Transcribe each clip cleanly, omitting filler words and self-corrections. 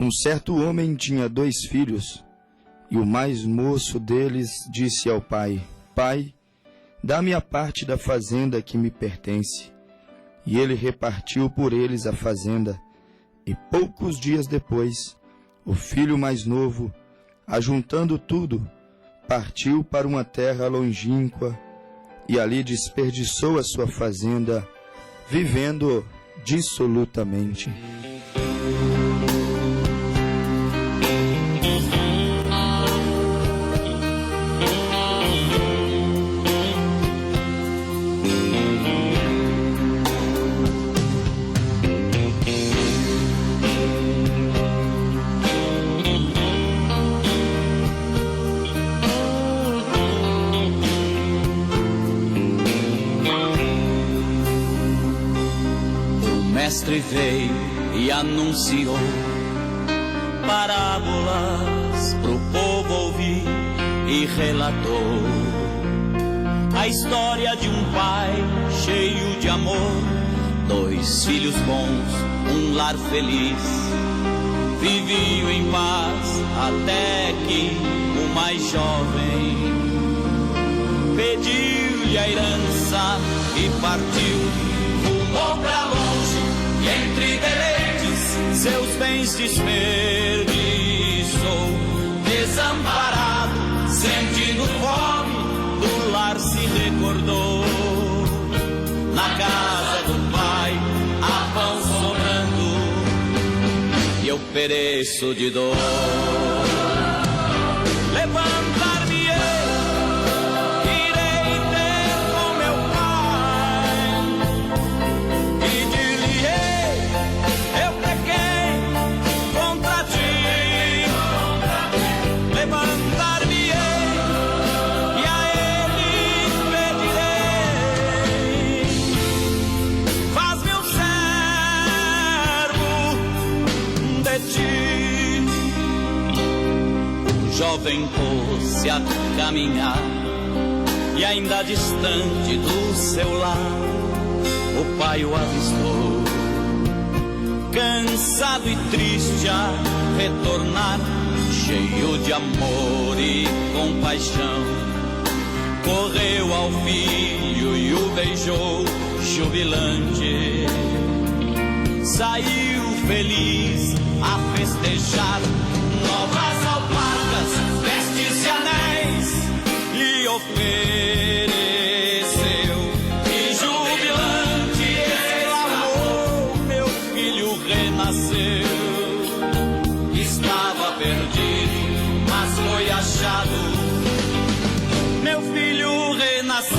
Um certo homem tinha 2 filhos, e o mais moço deles disse ao pai: Pai, dá-me a parte da fazenda que me pertence. E ele repartiu por eles a fazenda. E poucos dias depois, o filho mais novo, ajuntando tudo, partiu para uma terra longínqua e ali desperdiçou a sua fazenda, vivendo dissolutamente. O mestre veio e anunciou parábolas pro povo ouvir e relatou a história de um pai cheio de amor, 2 filhos bons, um lar feliz. Viviam em paz até que o mais jovem pediu-lhe a herança e partiu. Rumou pra longe e entre deleites seus bens desperdiçou. Desamparado, sentindo fome, do lar se recordou. Na casa do pai há pão sobrando e eu pereço de dor. Levantar-me-ei, irei ter com meu pai e dir-lhe-ei: eu pequei contra ti. Levantar-me-ei e a ele pedirei: faz-me um servo de ti. O jovem pôs-se a caminhar e ainda distante do seu lar o pai o avistou, cansado e triste a retornar, cheio de amor e compaixão. Correu ao filho e o beijou jubilante. Saiu feliz a festejar, novas alparcas, vestes e anéis lhe ofereceu. E jubilante exclamou: meu filho renasceu. Estava perdido, mas foi achado. Meu filho renasceu.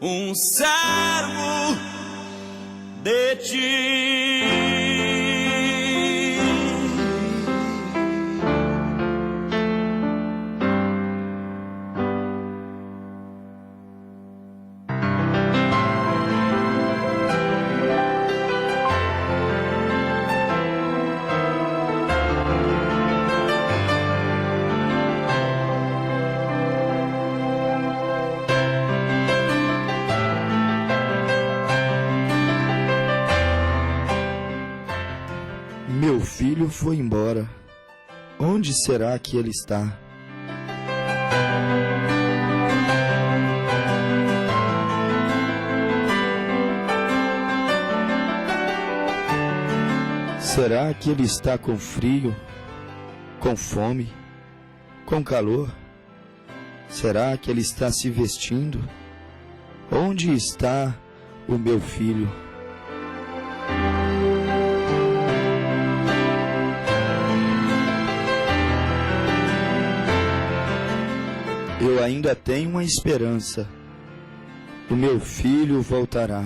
Um servo de ti. Meu filho foi embora. Onde será que ele está? Será que ele está com frio, com fome, com calor? Será que ele está se vestindo? Onde está o meu filho? Eu ainda tenho uma esperança. O meu filho voltará.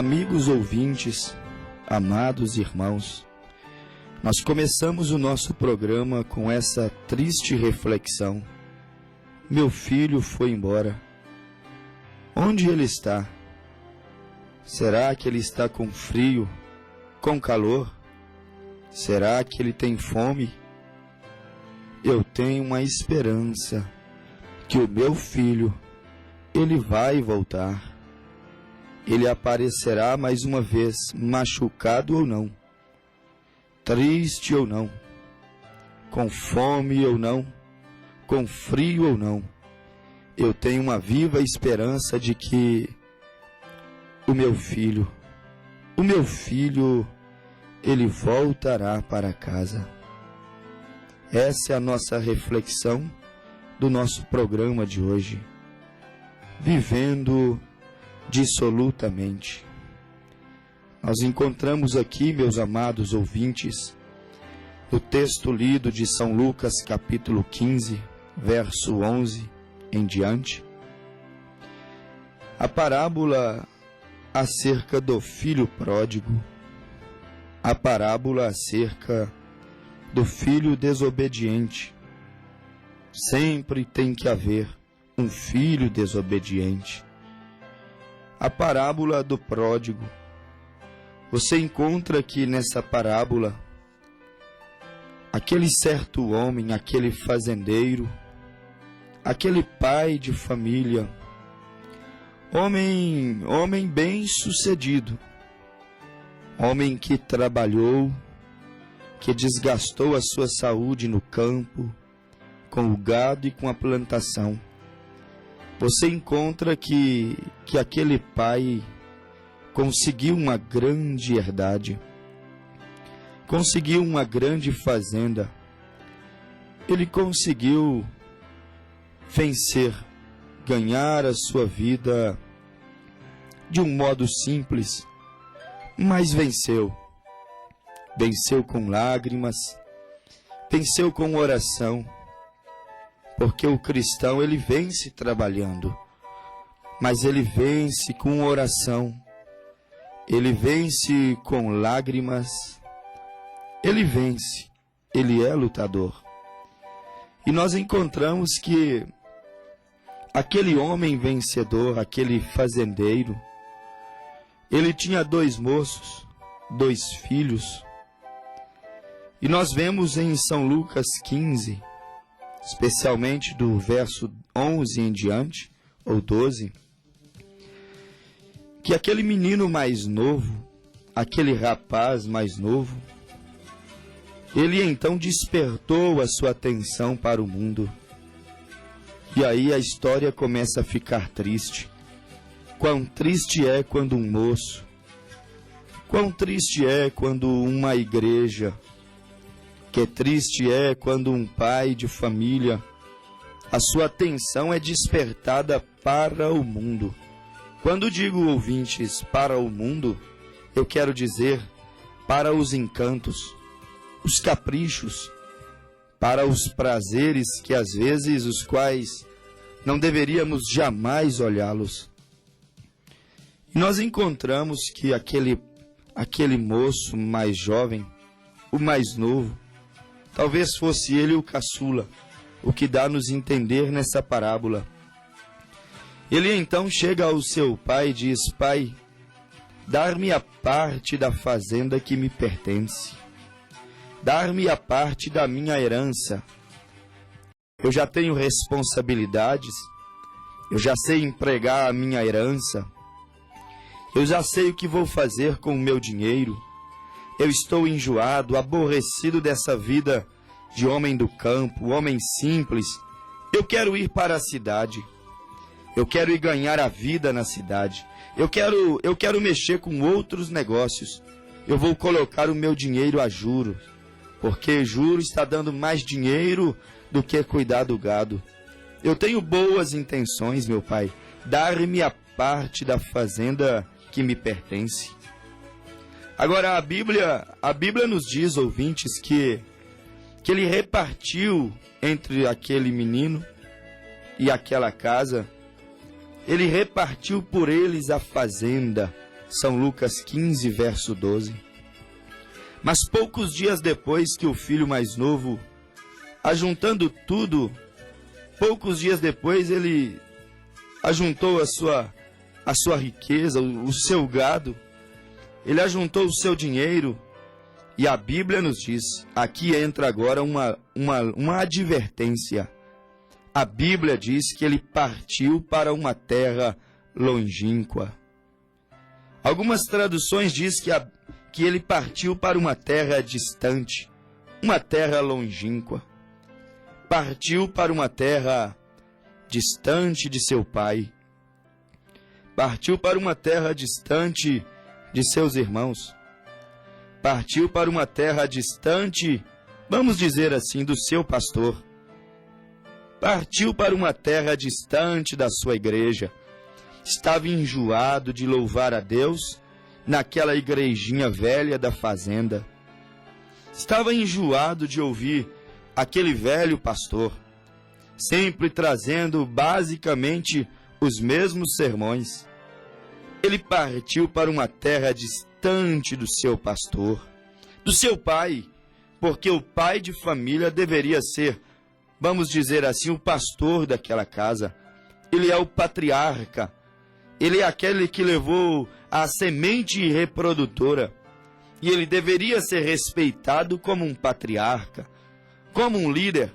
Amigos ouvintes, amados irmãos, nós começamos o nosso programa com essa triste reflexão. Meu filho foi embora. Onde ele está? Será que ele está com frio, com calor? Será que ele tem fome? Eu tenho uma esperança que o meu filho, ele vai voltar. Ele aparecerá mais uma vez, machucado ou não, triste ou não, com fome ou não, com frio ou não. Eu tenho uma viva esperança de que o meu filho, ele voltará para casa. Essa é a nossa reflexão do nosso programa de hoje. Vivendo dissolutamente. Nós encontramos aqui, meus amados ouvintes, o texto lido de São Lucas, capítulo 15, verso 11 em diante, a parábola acerca do filho pródigo, a parábola acerca do filho desobediente. Sempre tem que haver um filho desobediente. A parábola do pródigo. Você encontra aqui nessa parábola aquele certo homem, aquele fazendeiro, aquele pai de família, homem bem-sucedido, homem que trabalhou, que desgastou a sua saúde no campo, com o gado e com a plantação. Você encontra que aquele pai conseguiu uma grande herdade, conseguiu uma grande fazenda, ele conseguiu vencer, ganhar a sua vida de um modo simples, mas venceu com lágrimas, venceu com oração, porque o cristão ele vence trabalhando, mas ele vence com oração, ele vence com lágrimas, ele vence, ele é lutador. E nós encontramos que aquele homem vencedor, aquele fazendeiro, ele tinha 2 moços, 2 filhos. E nós vemos em São Lucas 15, especialmente do verso 11 em diante, ou 12, que aquele menino mais novo, aquele rapaz mais novo, ele então despertou a sua atenção para o mundo. E aí a história começa a ficar triste. Quão triste é quando um moço, quão triste é quando uma igreja, que triste é quando um pai de família, a sua atenção é despertada para o mundo. Quando digo, ouvintes, para o mundo, eu quero dizer para os encantos, os caprichos, para os prazeres que às vezes os quais não deveríamos jamais olhá-los. E nós encontramos que aquele moço mais jovem, o mais novo, talvez fosse ele o caçula, o que dá a nos entender nessa parábola. Ele então chega ao seu pai e diz: Pai, dar-me a parte da fazenda que me pertence, dar-me a parte da minha herança. Eu já tenho responsabilidades, eu já sei empregar a minha herança, eu já sei o que vou fazer com o meu dinheiro. Eu estou enjoado, aborrecido dessa vida de homem do campo, homem simples. Eu quero ir para a cidade. Eu quero ir ganhar a vida na cidade. Eu quero mexer com outros negócios. Eu vou colocar o meu dinheiro a juros, porque juros está dando mais dinheiro do que cuidar do gado. Eu tenho boas intenções, meu pai. Dar-me a parte da fazenda que me pertence. Agora, a Bíblia nos diz, ouvintes, que ele repartiu entre aquele menino e aquela casa, ele repartiu por eles a fazenda, São Lucas 15, verso 12. Mas poucos dias depois que o filho mais novo, ajuntando tudo, poucos dias depois ele ajuntou a sua riqueza, o seu gado, ele ajuntou o seu dinheiro, e a Bíblia nos diz, aqui entra agora uma advertência. A Bíblia diz que ele partiu para uma terra longínqua. Algumas traduções dizem que ele partiu para uma terra distante, uma terra longínqua. Partiu para uma terra distante de seu pai. Partiu para uma terra distante de seus irmãos. Partiu para uma terra distante, vamos dizer assim, do seu pastor. Partiu para uma terra distante da sua igreja. Estava enjoado de louvar a Deus naquela igrejinha velha da fazenda. Estava enjoado de ouvir aquele velho pastor, sempre trazendo basicamente os mesmos sermões. Ele partiu para uma terra distante do seu pastor, do seu pai, porque o pai de família deveria ser, vamos dizer assim, o pastor daquela casa. Ele é o patriarca. Ele é aquele que levou a semente reprodutora. E ele deveria ser respeitado como um patriarca, como um líder,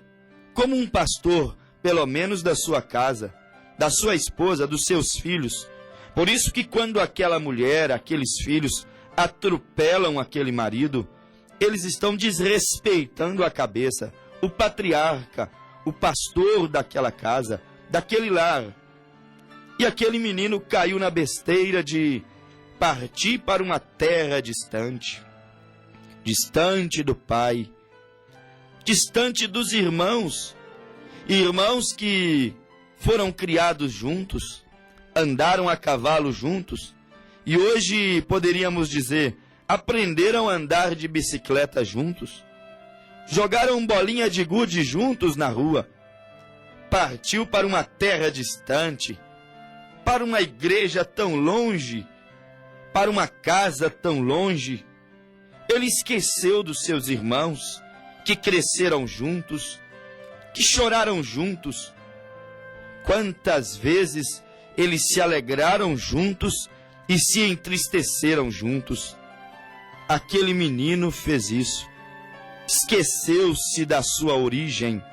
como um pastor, pelo menos da sua casa, da sua esposa, dos seus filhos. Por isso que quando aquela mulher, aqueles filhos, atropelam aquele marido, eles estão desrespeitando a cabeça, o patriarca, o pastor daquela casa, daquele lar. E aquele menino caiu na besteira de partir para uma terra distante, distante do pai, distante dos irmãos que foram criados juntos, andaram a cavalo juntos, e hoje poderíamos dizer, aprenderam a andar de bicicleta juntos, jogaram bolinha de gude juntos na rua. Partiu para uma terra distante, para uma igreja tão longe, para uma casa tão longe. Ele esqueceu dos seus irmãos, que cresceram juntos, que choraram juntos. Quantas vezes eles se alegraram juntos e se entristeceram juntos. Aquele menino fez isso. Esqueceu-se da sua origem,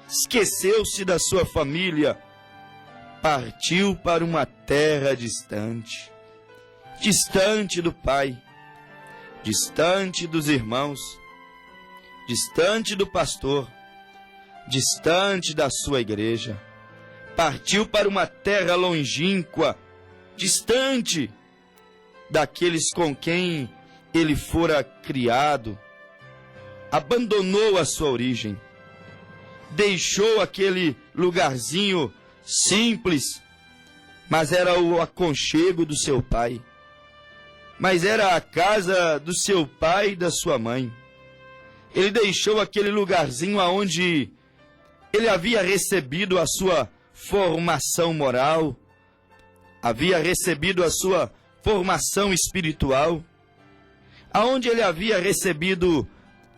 esqueceu-se da sua família, partiu para uma terra distante, distante do pai, distante dos irmãos, distante do pastor, distante da sua igreja. Partiu para uma terra longínqua, distante daqueles com quem ele fora criado. Abandonou a sua origem, deixou aquele lugarzinho simples, mas era o aconchego do seu pai, mas era a casa do seu pai e da sua mãe. Ele deixou aquele lugarzinho aonde ele havia recebido a sua formação moral, havia recebido a sua formação espiritual, aonde ele havia recebido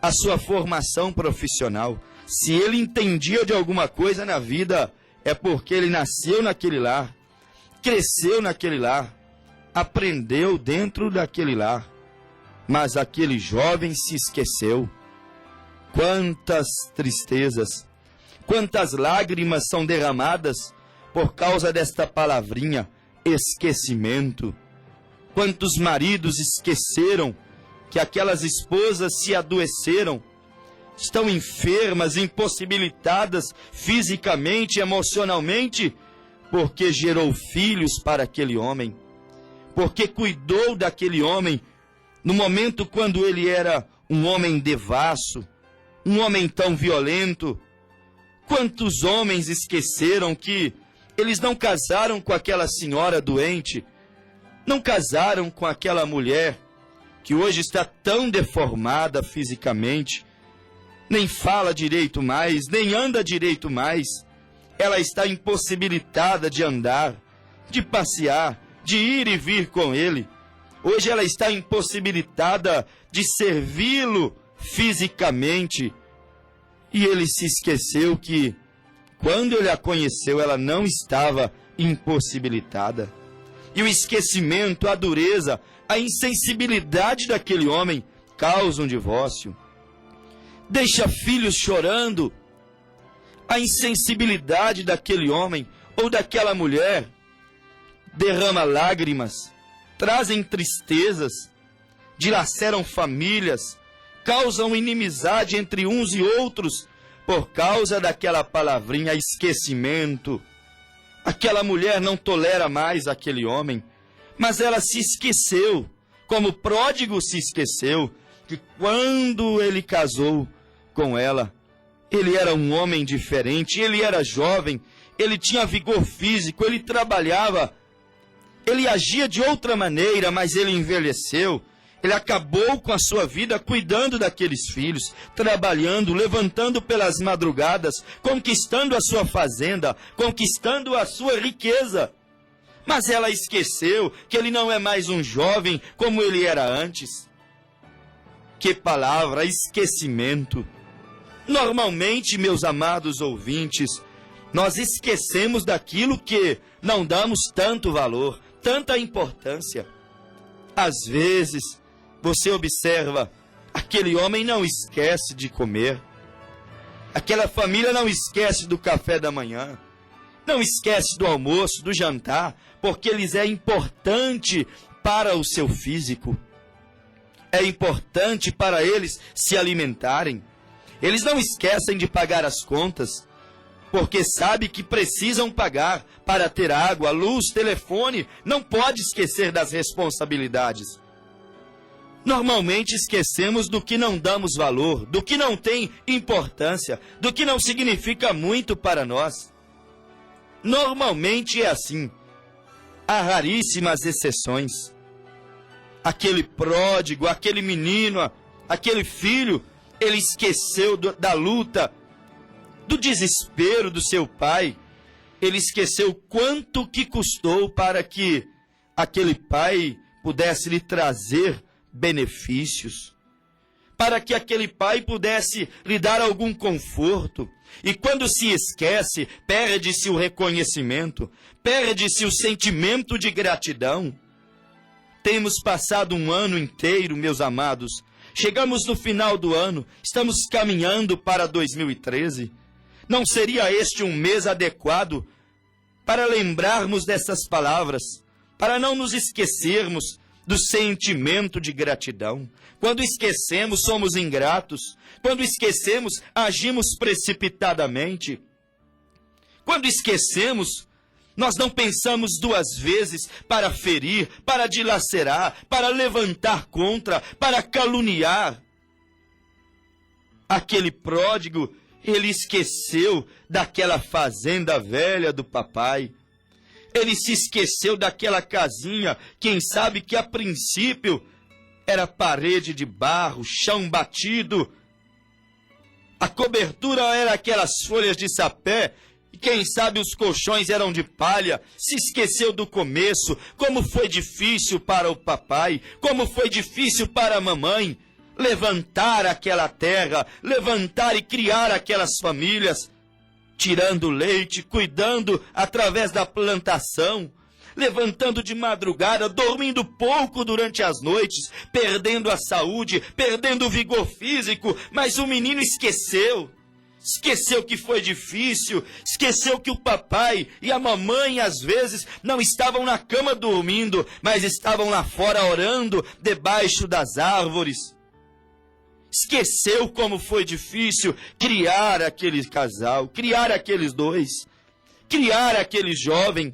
a sua formação profissional. Se ele entendia de alguma coisa na vida, é porque ele nasceu naquele lar, cresceu naquele lar, aprendeu dentro daquele lar. Mas aquele jovem se esqueceu. Quantas tristezas, quantas lágrimas são derramadas por causa desta palavrinha, esquecimento. Quantos maridos esqueceram que aquelas esposas se adoeceram, estão enfermas, impossibilitadas fisicamente, emocionalmente, porque gerou filhos para aquele homem, porque cuidou daquele homem no momento quando ele era um homem devasso, um homem tão violento. Quantos homens esqueceram que eles não casaram com aquela senhora doente, não casaram com aquela mulher que hoje está tão deformada fisicamente, nem fala direito mais, nem anda direito mais. Ela está impossibilitada de andar, de passear, de ir e vir com ele, Hoje ela está impossibilitada de servi-lo fisicamente. E ele se esqueceu que, quando ele a conheceu, ela não estava impossibilitada. E o esquecimento, a dureza, a insensibilidade daquele homem causam um divórcio. Deixa filhos chorando. A insensibilidade daquele homem ou daquela mulher derrama lágrimas, trazem tristezas, dilaceram famílias, causam inimizade entre uns e outros por causa daquela palavrinha esquecimento. Aquela mulher não tolera mais aquele homem, mas ela se esqueceu, como o pródigo se esqueceu, que quando ele casou com ela, ele era um homem diferente, ele era jovem, ele tinha vigor físico, ele trabalhava, ele agia de outra maneira, mas ele envelheceu. Ele acabou com a sua vida cuidando daqueles filhos, trabalhando, levantando pelas madrugadas, conquistando a sua fazenda, conquistando a sua riqueza. Mas ela esqueceu que ele não é mais um jovem como ele era antes. Que palavra, esquecimento! Normalmente, meus amados ouvintes, nós esquecemos daquilo que não damos tanto valor, tanta importância. Às vezes, você observa, aquele homem não esquece de comer, aquela família não esquece do café da manhã, não esquece do almoço, do jantar, porque lhes é importante para o seu físico, é importante para eles se alimentarem. Eles não esquecem de pagar as contas, porque sabe que precisam pagar para ter água, luz, telefone, não pode esquecer das responsabilidades. Normalmente esquecemos do que não damos valor, do que não tem importância, do que não significa muito para nós. Normalmente é assim. Há raríssimas exceções. Aquele pródigo, aquele menino, aquele filho, ele esqueceu da luta, do desespero do seu pai. Ele esqueceu quanto que custou para que aquele pai pudesse lhe trazer benefícios, para que aquele pai pudesse lhe dar algum conforto. E quando se esquece, perde-se o reconhecimento, perde-se o sentimento de gratidão. Temos passado um ano inteiro, meus amados, chegamos no final do ano, estamos caminhando para 2013. Não seria este um mês adequado para lembrarmos dessas palavras, para não nos esquecermos do sentimento de gratidão? Quando esquecemos, somos ingratos. Quando esquecemos, agimos precipitadamente. Quando esquecemos, nós não pensamos duas vezes para ferir, para dilacerar, para levantar contra, para caluniar. Aquele pródigo, ele esqueceu daquela fazenda velha do papai. Ele se esqueceu daquela casinha, quem sabe que a princípio era parede de barro, chão batido. A cobertura era aquelas folhas de sapé, e quem sabe os colchões eram de palha. Se esqueceu do começo, como foi difícil para o papai, como foi difícil para a mamãe levantar aquela terra, levantar e criar aquelas famílias, tirando leite, cuidando através da plantação, levantando de madrugada, dormindo pouco durante as noites, perdendo a saúde, perdendo o vigor físico, mas o menino esqueceu que foi difícil, esqueceu que o papai e a mamãe às vezes não estavam na cama dormindo, mas estavam lá fora orando, debaixo das árvores. Esqueceu como foi difícil criar aquele casal, criar aqueles dois, criar aquele jovem.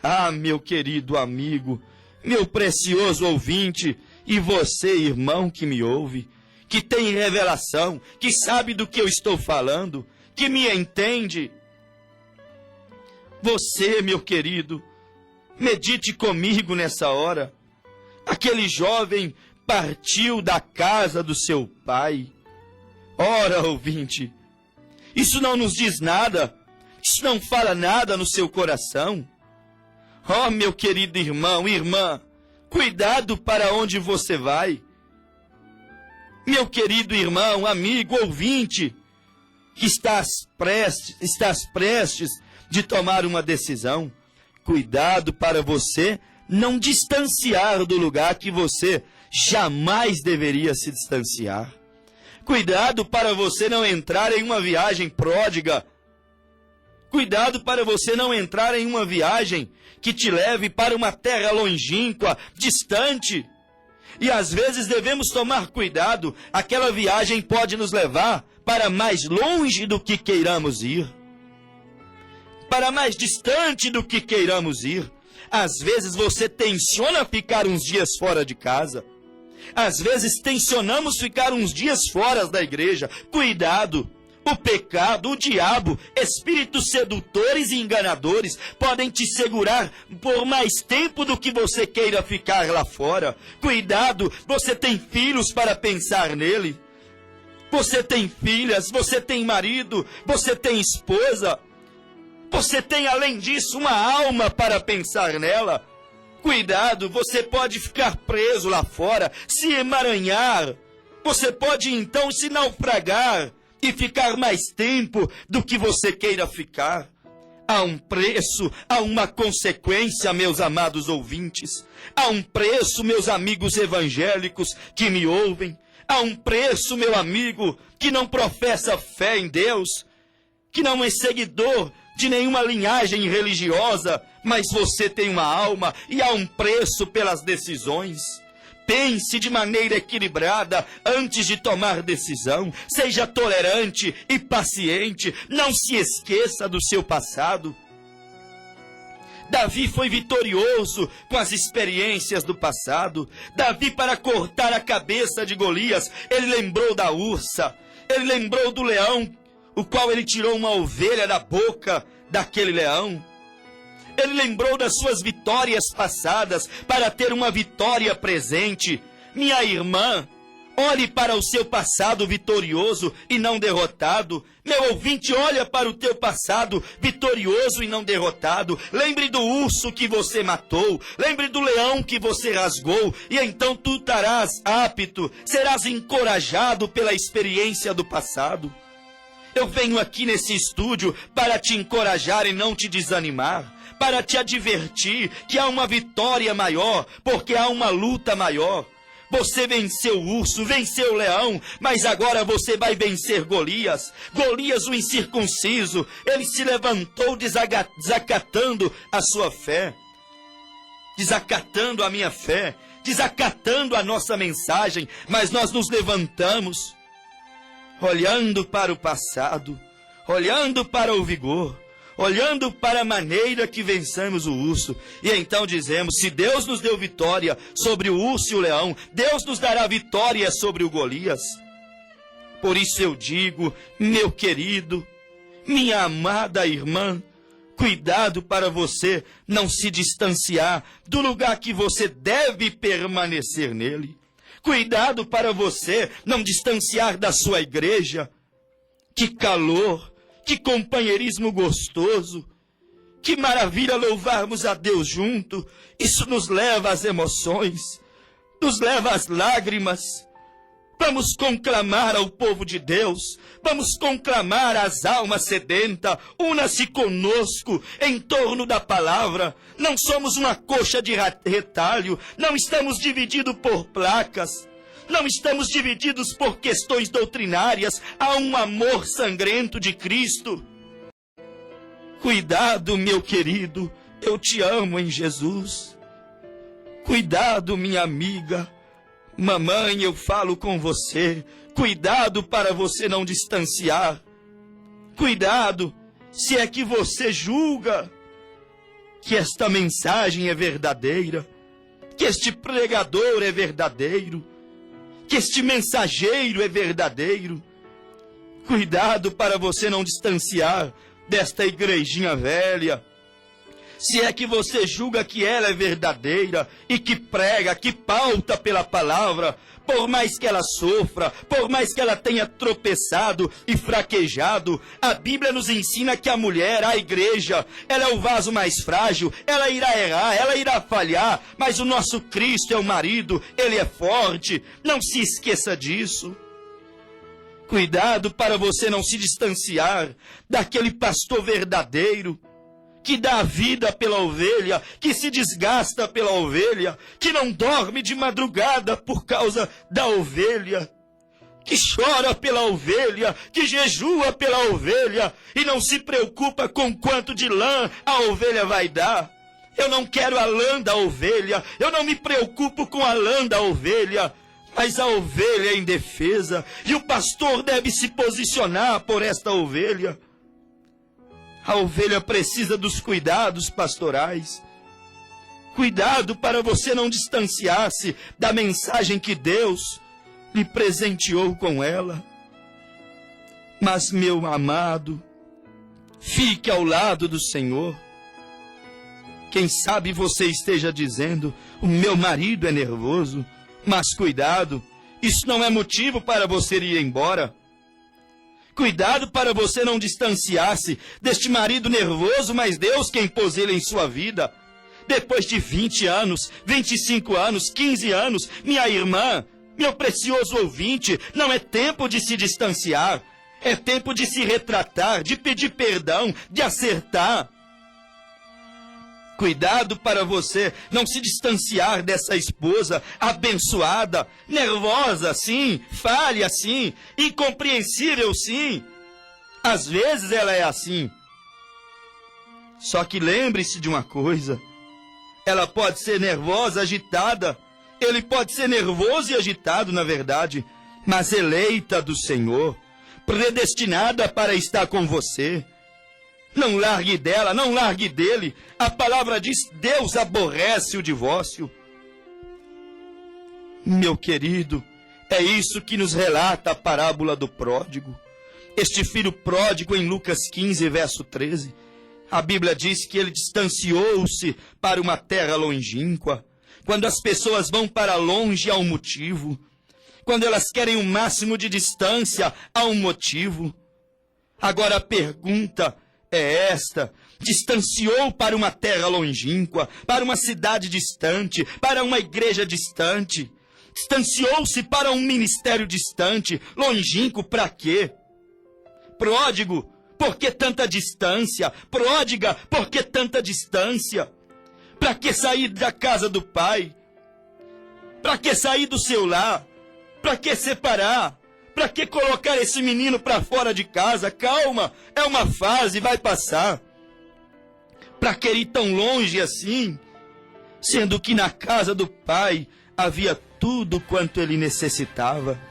Ah, meu querido amigo, meu precioso ouvinte, e você, irmão que me ouve, que tem revelação, que sabe do que eu estou falando, que me entende. Você, meu querido, medite comigo nessa hora. Aquele jovem partiu da casa do seu pai. Ora, ouvinte, isso não nos diz nada, isso não fala nada no seu coração. Oh, meu querido irmão, irmã, Cuidado para onde você vai. Meu querido irmão, amigo, ouvinte, que estás prestes de tomar uma decisão. Cuidado para você não distanciar do lugar que você jamais deveria se distanciar. Cuidado para você não entrar em uma viagem pródiga. Cuidado para você não entrar em uma viagem que te leve para uma terra longínqua, distante. E às vezes devemos tomar cuidado, aquela viagem pode nos levar para mais longe do que queiramos ir, para mais distante do que queiramos ir. Às vezes você tenciona ficar uns dias fora de casa, às vezes tensionamos ficar uns dias fora da igreja. Cuidado! O pecado, o diabo, espíritos sedutores e enganadores podem te segurar por mais tempo do que você queira ficar lá fora. Cuidado, você tem filhos para pensar nele. Você tem filhas, você tem marido, você tem esposa. Você tem, além disso, uma alma para pensar nela. Cuidado, você pode ficar preso lá fora, se emaranhar. Você pode então se naufragar e ficar mais tempo do que você queira ficar. Há um preço, há uma consequência, meus amados ouvintes. Há um preço, meus amigos evangélicos que me ouvem. Há um preço, meu amigo, que não professa fé em Deus, que não é seguidor de nenhuma linhagem religiosa, mas você tem uma alma e há um preço pelas decisões. Pense de maneira equilibrada antes de tomar decisão. Seja tolerante e paciente. Não se esqueça do seu passado. Davi foi vitorioso com as experiências do passado. Davi, para cortar a cabeça de Golias, ele lembrou da ursa. Ele lembrou do leão, o qual ele tirou uma ovelha da boca daquele leão. Ele lembrou das suas vitórias passadas para ter uma vitória presente. Minha irmã, olhe para o seu passado vitorioso e não derrotado. Meu ouvinte, olha para o teu passado vitorioso e não derrotado. Lembre do urso que você matou. Lembre do leão que você rasgou. E então tu estarás apto, serás encorajado pela experiência do passado. Eu venho aqui nesse estúdio para te encorajar e não te desanimar, para te advertir que há uma vitória maior, porque há uma luta maior. Você venceu o urso, venceu o leão, mas agora você vai vencer Golias. Golias, o incircunciso, ele se levantou desacatando a sua fé, desacatando a minha fé, desacatando a nossa mensagem, mas nós nos levantamos, olhando para o passado, olhando para o vigor, olhando para a maneira que vencemos o urso. E então dizemos, se Deus nos deu vitória sobre o urso e o leão, Deus nos dará vitória sobre o Golias. Por isso eu digo, meu querido, minha amada irmã, cuidado para você não se distanciar do lugar que você deve permanecer nele. Cuidado para você não distanciar da sua igreja. Que calor, que companheirismo gostoso, que maravilha louvarmos a Deus junto. Isso nos leva às emoções, nos leva às lágrimas. Vamos conclamar ao povo de Deus, vamos conclamar às almas sedentas. Una-se conosco em torno da palavra. Não somos uma coxa de retalho, não estamos divididos por placas, não estamos divididos por questões doutrinárias. Há um amor sangrento de Cristo. Cuidado, meu querido, eu te amo em Jesus. Cuidado, minha amiga. Mamãe, eu falo com você. Cuidado para você não distanciar. Cuidado, se é que você julga que esta mensagem é verdadeira, que este pregador é verdadeiro, que este mensageiro é verdadeiro. Cuidado para você não distanciar desta igrejinha velha, Se é que você julga que ela é verdadeira e que prega, que pauta pela palavra, por mais que ela sofra, por mais que ela tenha tropeçado e fraquejado, a Bíblia nos ensina que a mulher, a igreja, ela é o vaso mais frágil, ela irá errar, ela irá falhar, mas o nosso Cristo é o marido, ele é forte, não se esqueça disso. Cuidado para você não se distanciar daquele pastor verdadeiro, que dá a vida pela ovelha, que se desgasta pela ovelha, que não dorme de madrugada por causa da ovelha, que chora pela ovelha, que jejua pela ovelha e não se preocupa com quanto de lã a ovelha vai dar. Eu não quero a lã da ovelha, eu não me preocupo com a lã da ovelha, mas a ovelha é indefesa e o pastor deve se posicionar por esta ovelha. A ovelha precisa dos cuidados pastorais. Cuidado para você não distanciar-se da mensagem que Deus lhe presenteou com ela. Mas, meu amado, fique ao lado do Senhor. Quem sabe você esteja dizendo, o meu marido é nervoso, mas cuidado, isso não é motivo para você ir embora. Cuidado para você não distanciar-se deste marido nervoso, mas Deus quem pôs ele em sua vida. Depois de 20 anos, 25 anos, 15 anos, minha irmã, meu precioso ouvinte, não é tempo de se distanciar. É tempo de se retratar, de pedir perdão, de acertar. Cuidado para você não se distanciar dessa esposa abençoada, nervosa sim, falha sim, incompreensível sim. Às vezes ela é assim. Só que lembre-se de uma coisa, ela pode ser nervosa, agitada, ele pode ser nervoso e agitado na verdade, mas eleita do Senhor, predestinada para estar com você. Não largue dela, não largue dele. A palavra diz, Deus aborrece o divórcio. Meu querido, é isso que nos relata a parábola do pródigo. Este filho pródigo em Lucas 15, verso 13. A Bíblia diz que ele distanciou-se para uma terra longínqua. Quando as pessoas vão para longe, há um motivo. Quando elas querem o máximo de distância, há um motivo. Agora a pergunta é esta: distanciou para uma terra longínqua, para uma cidade distante, para uma igreja distante, distanciou-se para um ministério distante, longínquo para quê? Pródigo, por que tanta distância? Pródiga, por que tanta distância? Para que sair da casa do pai? Para que sair do seu lar? Para que separar? Para que colocar esse menino para fora de casa? Calma, é uma fase, vai passar. Para que ir tão longe assim? Sendo que na casa do pai havia tudo quanto ele necessitava.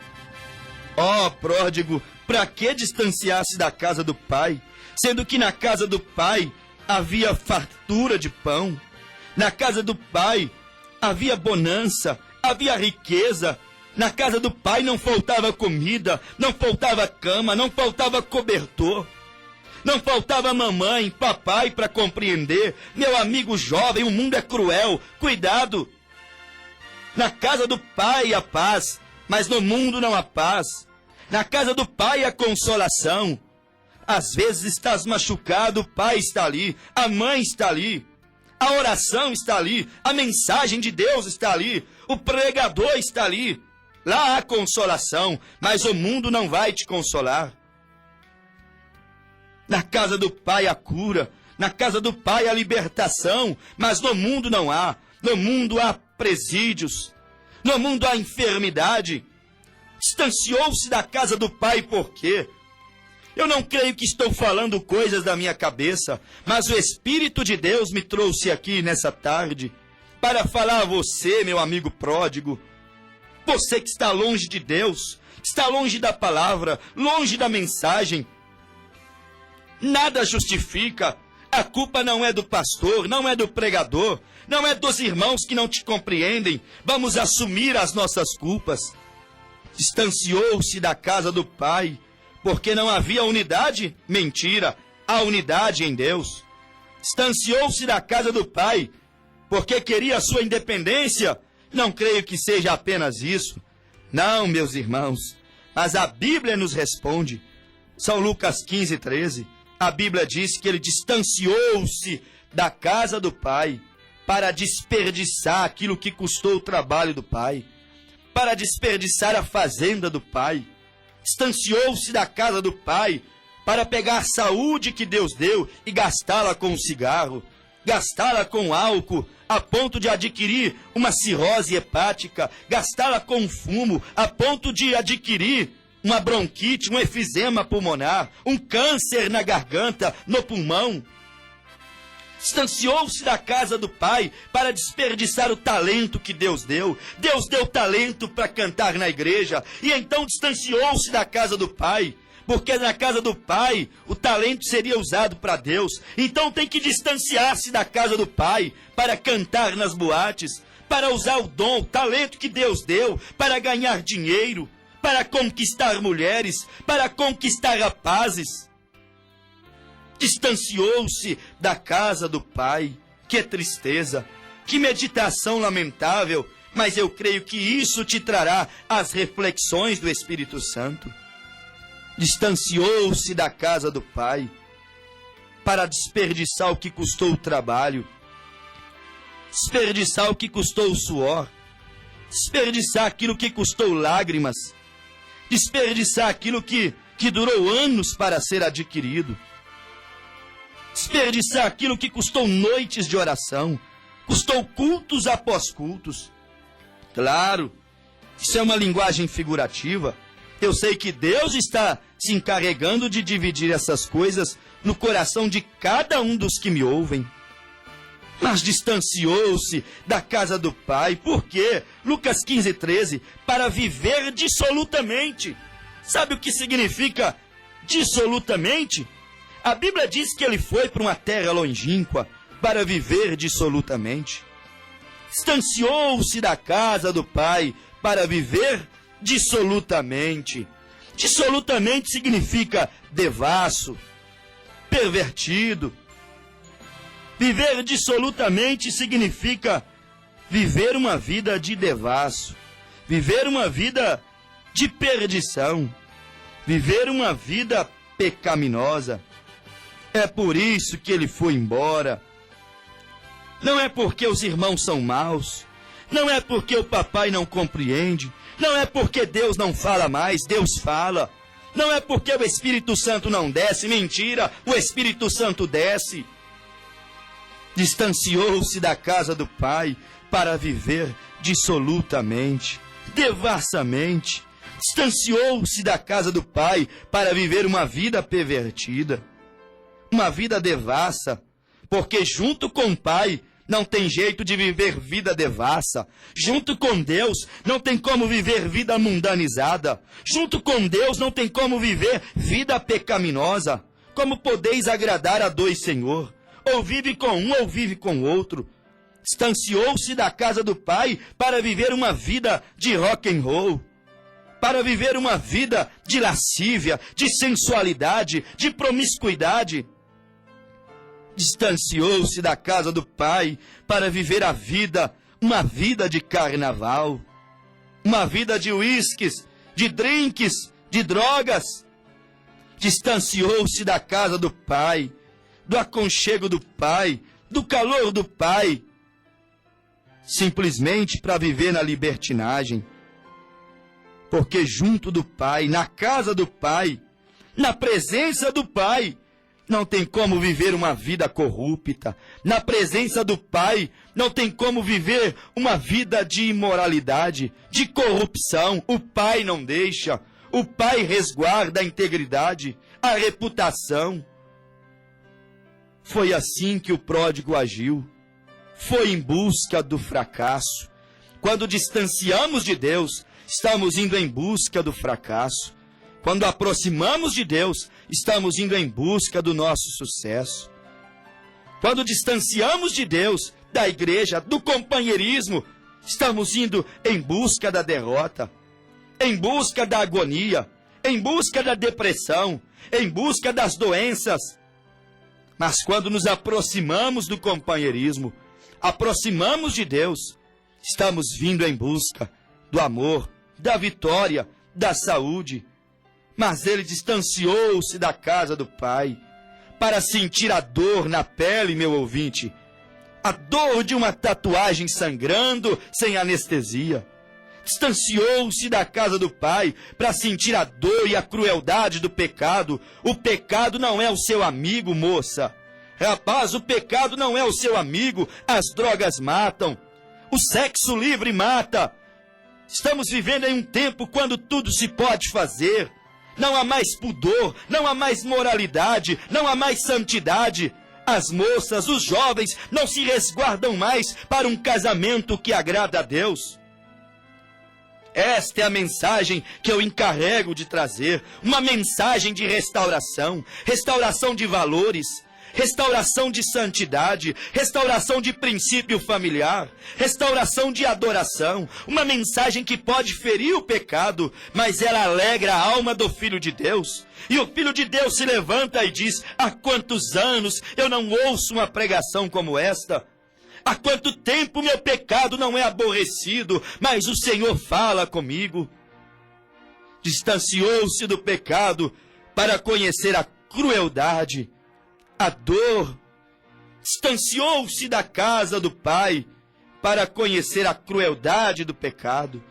Ó, pródigo, para que distanciar-se da casa do pai? Sendo que na casa do pai havia fartura de pão. Na casa do pai havia bonança, havia riqueza. Na casa do pai não faltava comida, não faltava cama, não faltava cobertor. Não faltava mamãe, papai para compreender. Meu amigo jovem, o mundo é cruel, cuidado. Na casa do pai há paz, mas no mundo não há paz. Na casa do pai há consolação. Às vezes estás machucado, o pai está ali, a mãe está ali. A oração está ali, a mensagem de Deus está ali, o pregador está ali. Lá há consolação, mas o mundo não vai te consolar. Na casa do pai há cura, na casa do pai há libertação, mas no mundo não há. No mundo há presídios, no mundo há enfermidade. Distanciou-se da casa do pai por quê? Eu não creio que estou falando coisas da minha cabeça, mas o Espírito de Deus me trouxe aqui nessa tarde para falar a você, meu amigo pródigo. Você que está longe de Deus, está longe da palavra, longe da mensagem. Nada justifica. A culpa não é do pastor, não é do pregador, não é dos irmãos que não te compreendem. Vamos assumir as nossas culpas. Distanciou-se da casa do pai, porque não havia unidade? Mentira, há unidade em Deus. Distanciou-se da casa do pai porque queria a sua independência? Não creio que seja apenas isso. Não, meus irmãos, mas a Bíblia nos responde. São Lucas 15, 13. A Bíblia diz que ele distanciou-se da casa do pai para desperdiçar aquilo que custou o trabalho do pai, para desperdiçar a fazenda do pai. Distanciou-se da casa do pai para pegar a saúde que Deus deu e gastá-la com o cigarro, gastá-la com álcool, a ponto de adquirir uma cirrose hepática, gastá-la com fumo, a ponto de adquirir uma bronquite, um efizema pulmonar, um câncer na garganta, no pulmão. Distanciou-se da casa do pai para desperdiçar o talento que Deus deu. Deus deu talento para cantar na igreja, e então distanciou-se da casa do pai, porque na casa do pai o talento seria usado para Deus. Então tem que distanciar-se da casa do pai para cantar nas boates, para usar o dom, o talento que Deus deu, para ganhar dinheiro, para conquistar mulheres, para conquistar rapazes. Distanciou-se da casa do pai. Que tristeza, que meditação lamentável, mas eu creio que isso te trará as reflexões do Espírito Santo. Distanciou-se da casa do pai para desperdiçar o que custou o trabalho, desperdiçar o que custou o suor, desperdiçar aquilo que custou lágrimas, desperdiçar aquilo que durou anos para ser adquirido, desperdiçar aquilo que custou noites de oração, custou cultos após cultos. Claro, isso é uma linguagem figurativa. Eu sei que Deus está se encarregando de dividir essas coisas no coração de cada um dos que me ouvem. Mas distanciou-se da casa do pai. Por quê? Lucas 15, 13. Para viver dissolutamente. Sabe o que significa dissolutamente? A Bíblia diz que ele foi para uma terra longínqua para viver dissolutamente. Distanciou-se da casa do pai para viver dissolutamente. Dissolutamente significa devasso, pervertido. Viver dissolutamente significa viver uma vida de devasso, viver uma vida de perdição, viver uma vida pecaminosa. É por isso que ele foi embora. Não é porque os irmãos são maus, não é porque o papai não compreende, não é porque Deus não fala mais, Deus fala. Não é porque o Espírito Santo não desce, mentira, o Espírito Santo desce. Distanciou-se da casa do pai para viver dissolutamente, devassamente. Distanciou-se da casa do pai para viver uma vida pervertida, uma vida devassa, porque junto com o pai não tem jeito de viver vida devassa. Junto com Deus não tem como viver vida mundanizada. Junto com Deus não tem como viver vida pecaminosa. Como podeis agradar a dois senhor? Ou vive com um ou vive com outro. Distanciou-se da casa do pai para viver uma vida de rock and roll, para viver uma vida de lascívia, de sensualidade, de promiscuidade. Distanciou-se da casa do pai para viver a vida, uma vida de carnaval, uma vida de uísques, de drinks, de drogas. Distanciou-se da casa do pai, do aconchego do pai, do calor do pai, simplesmente para viver na libertinagem. Porque junto do pai, na casa do pai, na presença do pai, não tem como viver uma vida corrupta. Na presença do pai, não tem como viver uma vida de imoralidade, de corrupção. O pai não deixa. O pai resguarda a integridade, a reputação. Foi assim que o pródigo agiu. Foi em busca do fracasso. Quando distanciamos de Deus, estamos indo em busca do fracasso. Quando aproximamos de Deus, estamos indo em busca do nosso sucesso. Quando distanciamos de Deus, da igreja, do companheirismo, estamos indo em busca da derrota, em busca da agonia, em busca da depressão, em busca das doenças. Mas quando nos aproximamos do companheirismo, aproximamos de Deus, estamos vindo em busca do amor, da vitória, da saúde. Mas ele distanciou-se da casa do Pai para sentir a dor na pele, meu ouvinte, a dor de uma tatuagem sangrando sem anestesia. Distanciou-se da casa do Pai para sentir a dor e a crueldade do pecado. O pecado não é o seu amigo, moça. Rapaz, o pecado não é o seu amigo. As drogas matam. O sexo livre mata. Estamos vivendo em um tempo quando tudo se pode fazer. Não há mais pudor, não há mais moralidade, não há mais santidade. As moças, os jovens não se resguardam mais para um casamento que agrada a Deus. Esta é a mensagem que eu encarrego de trazer, uma mensagem de restauração, restauração de valores, restauração de santidade, restauração de princípio familiar, restauração de adoração, uma mensagem que pode ferir o pecado, mas ela alegra a alma do Filho de Deus. E o Filho de Deus se levanta e diz: há quantos anos eu não ouço uma pregação como esta? Há quanto tempo meu pecado não é aborrecido, mas o Senhor fala comigo. Distanciou-se do pecado para conhecer a crueldade, a dor. Distanciou-se da casa do Pai para conhecer a crueldade do pecado.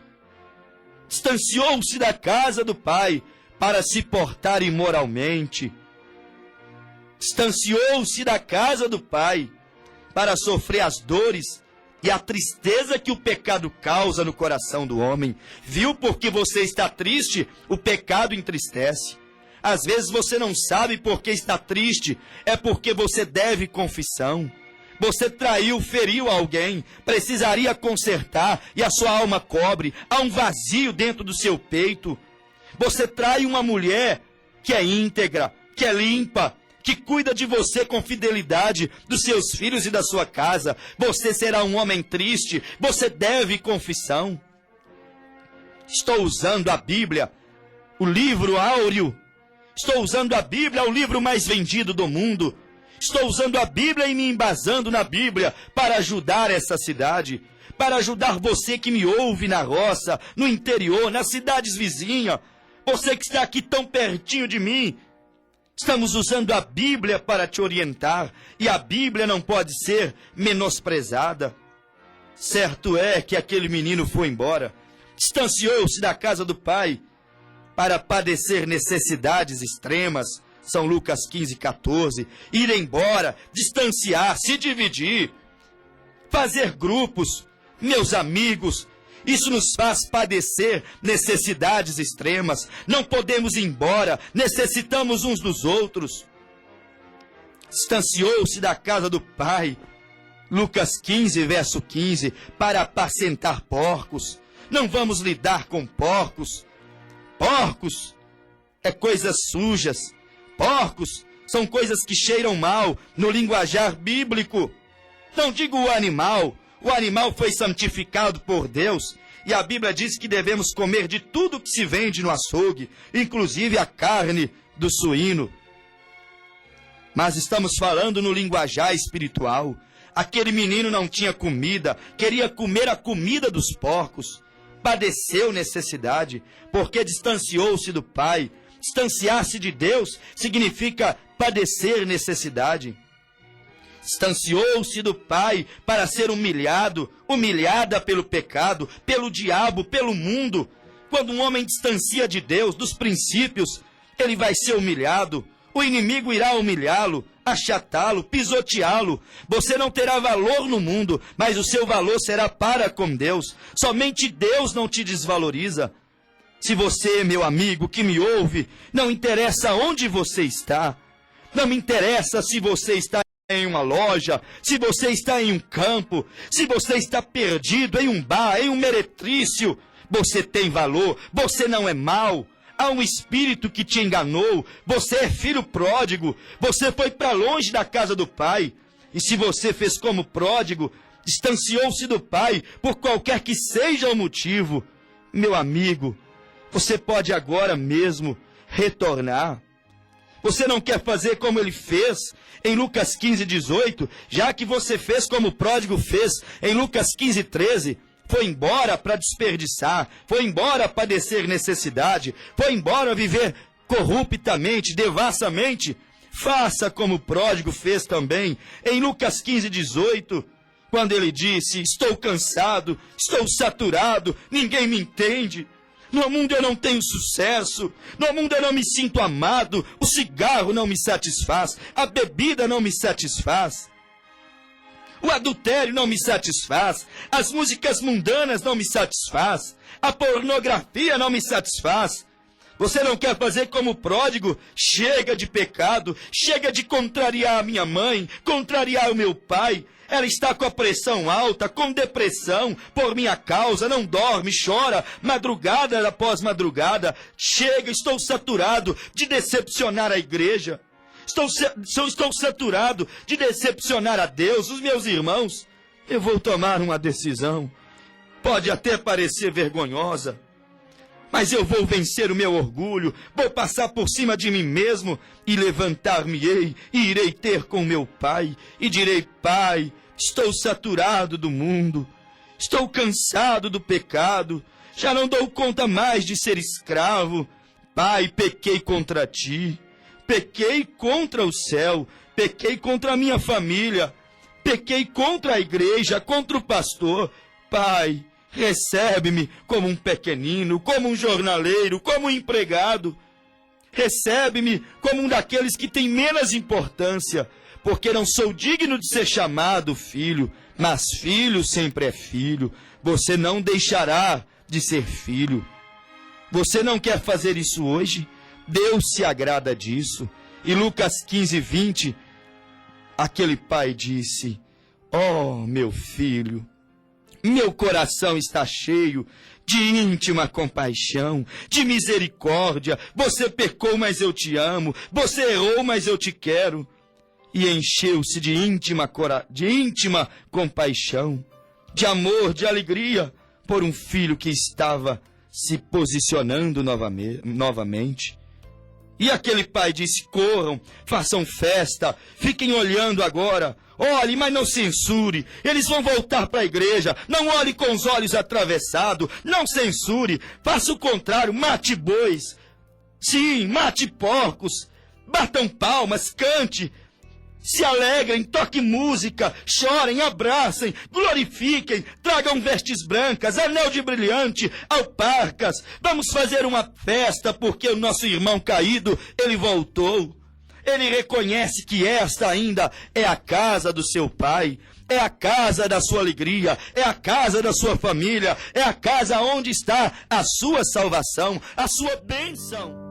Distanciou-se da casa do Pai para se portar imoralmente. Distanciou-se da casa do Pai para sofrer as dores e a tristeza que o pecado causa no coração do homem. Viu? Porque você está triste, o pecado entristece. Às vezes você não sabe por que está triste, é porque você deve confissão. Você traiu, feriu alguém, precisaria consertar e a sua alma cobre, há um vazio dentro do seu peito. Você trai uma mulher que é íntegra, que é limpa, que cuida de você com fidelidade, dos seus filhos e da sua casa. Você será um homem triste, você deve confissão. Estou usando a Bíblia, o livro áureo. Estou usando a Bíblia, o livro mais vendido do mundo. Estou usando a Bíblia e me embasando na Bíblia para ajudar essa cidade, para ajudar você que me ouve na roça, no interior, nas cidades vizinhas. Você que está aqui tão pertinho de mim. Estamos usando a Bíblia para te orientar, e a Bíblia não pode ser menosprezada. Certo é que aquele menino foi embora, distanciou-se da casa do Pai para padecer necessidades extremas, São Lucas 15:14, ir embora, distanciar, se dividir, fazer grupos. Meus amigos, isso nos faz padecer necessidades extremas. Não podemos ir embora, necessitamos uns dos outros. Distanciou-se da casa do Pai, Lucas 15, verso 15, para apacentar porcos. Não vamos lidar com porcos. Porcos é coisas sujas. Porcos são coisas que cheiram mal no linguajar bíblico. Não digo o animal foi santificado por Deus, e a Bíblia diz que devemos comer de tudo que se vende no açougue, inclusive a carne do suíno. Mas estamos falando no linguajar espiritual. Aquele menino não tinha comida, queria comer a comida dos porcos. Padeceu necessidade, porque distanciou-se do Pai. Distanciar-se de Deus significa padecer necessidade. Distanciou-se do Pai para ser humilhado, humilhada pelo pecado, pelo diabo, pelo mundo. Quando um homem distancia de Deus, dos princípios, ele vai ser humilhado. O inimigo irá humilhá-lo, achatá-lo, pisoteá-lo. Você não terá valor no mundo, mas o seu valor será para com Deus. Somente Deus não te desvaloriza. Se você, meu amigo, que me ouve, não interessa onde você está. Não me interessa se você está em uma loja, se você está em um campo, se você está perdido em um bar, em um meretrício. Você tem valor, você não é mau. Há um espírito que te enganou, você é filho pródigo, você foi para longe da casa do Pai. E se você fez como pródigo, distanciou-se do Pai, por qualquer que seja o motivo, meu amigo, você pode agora mesmo retornar. Você não quer fazer como ele fez em Lucas 15:18, já que você fez como o pródigo fez em Lucas 15:13, foi embora para desperdiçar, foi embora padecer necessidade, foi embora viver corruptamente, devassamente. Faça como o pródigo fez também em Lucas 15:18, quando ele disse: estou cansado, estou saturado, ninguém me entende. No mundo eu não tenho sucesso, no mundo eu não me sinto amado, o cigarro não me satisfaz, a bebida não me satisfaz, o adultério não me satisfaz, as músicas mundanas não me satisfaz, a pornografia não me satisfaz. Você não quer fazer como o pródigo? Chega de pecado, chega de contrariar a minha mãe, contrariar o meu pai. Ela está com a pressão alta, com depressão, por minha causa, não dorme, chora, madrugada após madrugada. Chega, estou saturado de decepcionar a igreja. Estou saturado de decepcionar a Deus, os meus irmãos. Eu vou tomar uma decisão. Pode até parecer vergonhosa, mas eu vou vencer o meu orgulho, vou passar por cima de mim mesmo e levantar-me-ei e irei ter com meu pai e direi: Pai, estou saturado do mundo, estou cansado do pecado, já não dou conta mais de ser escravo. Pai, pequei contra ti, pequei contra o céu, pequei contra a minha família, pequei contra a igreja, contra o pastor. Pai, recebe-me como um pequenino, como um jornaleiro, como um empregado. Recebe-me como um daqueles que tem menos importância, porque não sou digno de ser chamado filho, mas filho sempre é filho. Você não deixará de ser filho. Você não quer fazer isso hoje? Deus se agrada disso. E Lucas 15:20, aquele pai disse: oh, meu filho, meu coração está cheio de íntima compaixão, de misericórdia. Você pecou, mas eu te amo. Você errou, mas eu te quero. E encheu-se de íntima compaixão, de amor, de alegria, por um filho que estava se posicionando novamente. E aquele pai disse: corram, façam festa, fiquem olhando agora. Olhe, mas não censure. Eles vão voltar para a igreja. Não olhe com os olhos atravessados. Não censure. Faça o contrário. Mate bois. Sim, mate porcos. Batam palmas, cante. Se alegrem, toquem música, chorem, abracem, glorifiquem, tragam vestes brancas, anel de brilhante, alparcas. Vamos fazer uma festa porque o nosso irmão caído, ele voltou. Ele reconhece que esta ainda é a casa do seu pai, é a casa da sua alegria, é a casa da sua família, é a casa onde está a sua salvação, a sua bênção.